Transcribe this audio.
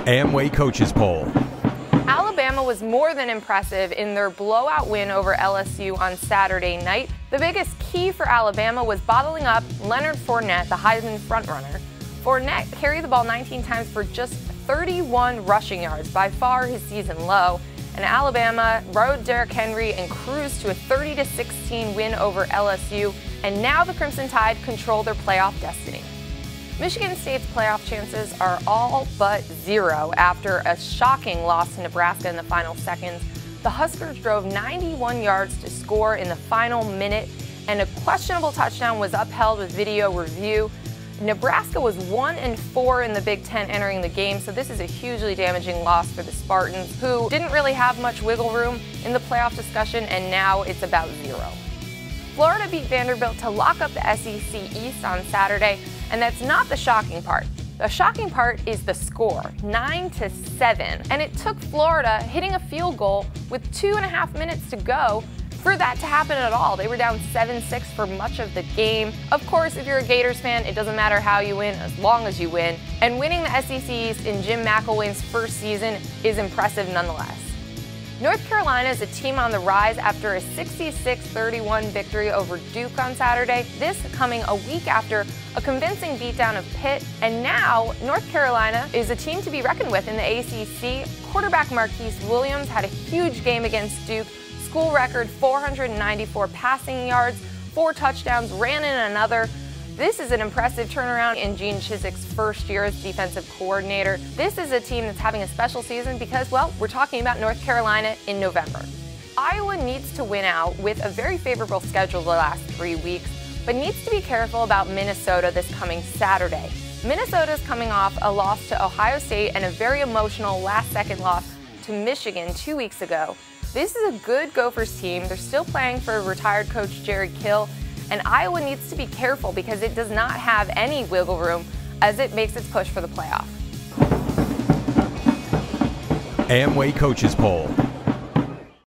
Amway Coaches Poll. Alabama was more than impressive in their blowout win over LSU on Saturday night. The biggest key for Alabama was bottling up Leonard Fournette, the Heisman frontrunner. Fournette carried the ball 19 times for just 31 rushing yards, by far his season low. And Alabama rode Derrick Henry and cruised to a 30-16 win over LSU, and now the Crimson Tide control their playoff destiny. Michigan State's playoff chances are all but zero after a shocking loss to Nebraska in the final seconds. The Huskers drove 91 yards to score in the final minute, and a questionable touchdown was upheld with video review. Nebraska was 1-4 in the Big Ten entering the game, so this is a hugely damaging loss for the Spartans, who didn't really have much wiggle room in the playoff discussion, and now it's about zero. Florida beat Vanderbilt to lock up the SEC East on Saturday, and that's not the shocking part. The shocking part is the score, 9-7, and it took Florida hitting a field goal with 2.5 minutes to go for that to happen at all. They were down 7-6 for much of the game. Of course, if you're a Gators fan, it doesn't matter how you win as long as you win, and winning the SEC East in Jim McElwain's first season is impressive nonetheless. North Carolina is a team on the rise after a 66-31 victory over Duke on Saturday, this coming a week after a convincing beatdown of Pitt. And now North Carolina is a team to be reckoned with in the ACC. Quarterback Marquise Williams had a huge game against Duke, school record 494 passing yards, 4 touchdowns, ran in another. This is an impressive turnaround in Gene Chizik's first year as defensive coordinator. This is a team that's having a special season because, well, we're talking about North Carolina in November. Iowa needs to win out with a very favorable schedule the last 3 weeks, but needs to be careful about Minnesota this coming Saturday. Minnesota's coming off a loss to Ohio State and a very emotional last-second loss to Michigan 2 weeks ago. This is a good Gophers team. They're still playing for retired coach Jerry Kill, and Iowa needs to be careful because it does not have any wiggle room as it makes its push for the playoff. Amway Coaches Poll.